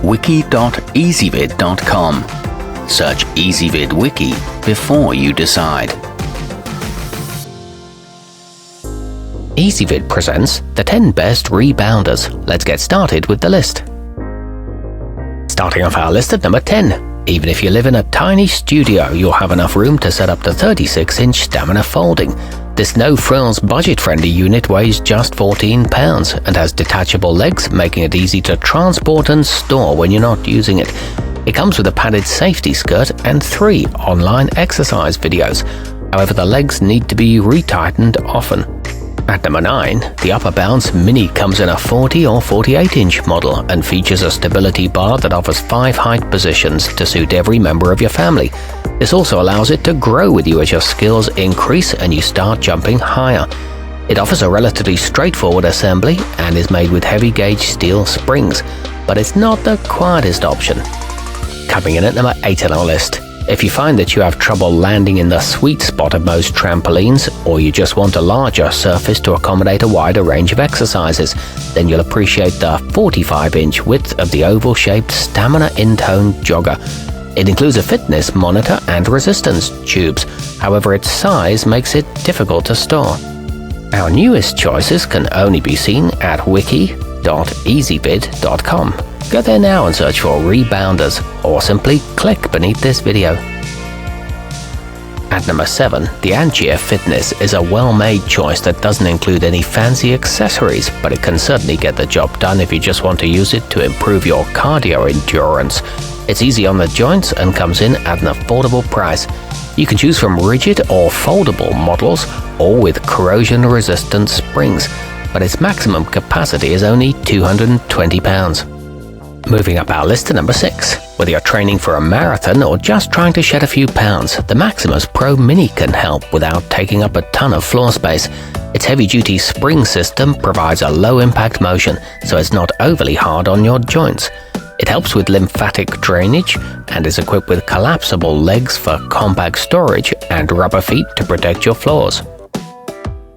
wiki.ezvid.com. Search Ezvid Wiki before you decide. Ezvid presents the 10 best rebounders. Let's get started with the list. Starting off our list at number 10. Even if you live in a tiny studio, you'll have enough room to set up the 36-inch stamina folding. This no-frills budget-friendly unit weighs just 14 pounds and has detachable legs, making it easy to transport and store when you're not using it. It comes with a padded safety skirt and 3 online exercise videos. However, the legs need to be retightened often. At number 9, the Upper Bounce Mini comes in a 40 or 48-inch model and features a stability bar that offers 5 height positions to suit every member of your family. This also allows it to grow with you as your skills increase and you start jumping higher. It offers a relatively straightforward assembly and is made with heavy-gauge steel springs, but it's not the quietest option. Coming in at number 8 on our list. If you find that you have trouble landing in the sweet spot of most trampolines, or you just want a larger surface to accommodate a wider range of exercises, then you'll appreciate the 45-inch width of the oval-shaped Stamina Intone jogger. It includes a fitness monitor and resistance tubes, however its size makes it difficult to store. Our newest choices can only be seen at wiki.ezvid.com. Go there now and search for Rebounders, or simply click beneath this video. At number 7, the Ancheer Fitness is a well-made choice that doesn't include any fancy accessories, but it can certainly get the job done if you just want to use it to improve your cardio endurance. It's easy on the joints and comes in at an affordable price. You can choose from rigid or foldable models, or with corrosion-resistant springs, but its maximum capacity is only 220 pounds. Moving up our list to number 6. Whether you're training for a marathon or just trying to shed a few pounds, the Maximus Pro Mini can help without taking up a ton of floor space. Its heavy-duty spring system provides a low-impact motion, so it's not overly hard on your joints. It helps with lymphatic drainage and is equipped with collapsible legs for compact storage and rubber feet to protect your floors.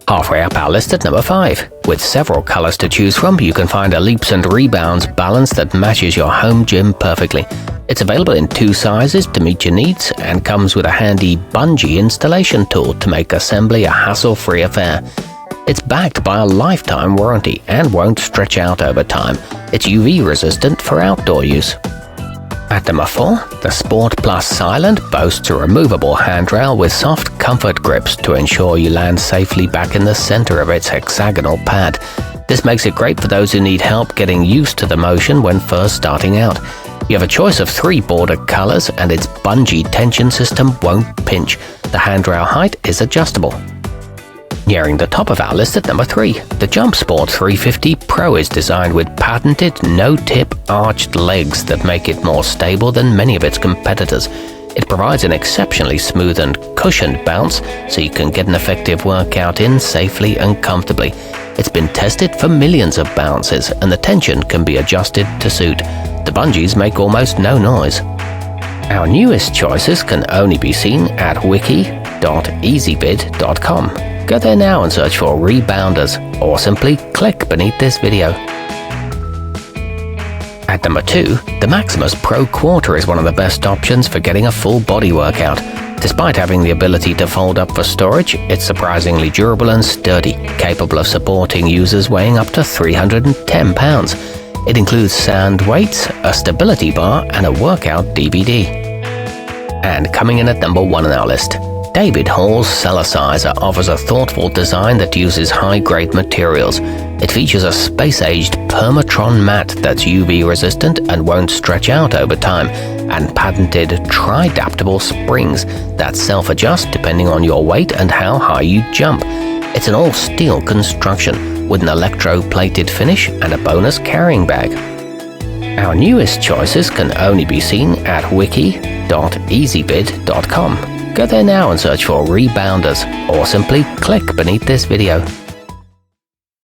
Halfway up our list at number 5. With several colors to choose from, you can find a leaps and rebounds balance that matches your home gym perfectly. It's available in 2 sizes to meet your needs and comes with a handy bungee installation tool to make assembly a hassle-free affair. It's backed by a lifetime warranty and won't stretch out over time. It's UV resistant for outdoor use. At number 4, the sportplus Silent boasts a removable handrail with soft comfort grips to ensure you land safely back in the center of its hexagonal pad. This makes it great for those who need help getting used to the motion when first starting out. You have a choice of 3 border colors and its bungee tension system won't pinch. The handrail height is adjustable. Nearing the top of our list at number 3, the JumpSport 350 Pro is designed with patented no-tip arched legs that make it more stable than many of its competitors. It provides an exceptionally smooth and cushioned bounce, so you can get an effective workout in safely and comfortably. It's been tested for millions of bounces, and the tension can be adjusted to suit. The bungees make almost no noise. Our newest choices can only be seen at wiki.ezvid.com. Go there now and search for Rebounders, or simply click beneath this video. At number 2, the Maximus Pro Quarter is one of the best options for getting a full body workout. Despite having the ability to fold up for storage, it's surprisingly durable and sturdy, capable of supporting users weighing up to 310 pounds. It includes sound weights, a stability bar, and a workout DVD. And coming in at number 1 on our list, David Hall's Cellerciser offers a thoughtful design that uses high-grade materials. It features a space-aged Permatron mat that's UV-resistant and won't stretch out over time, and patented tri-adaptable springs that self-adjust depending on your weight and how high you jump. It's an all-steel construction with an electro-plated finish and a bonus carrying bag. Our newest choices can only be seen at wiki.ezvid.com. Go there now and search for Rebounders, or simply click beneath this video.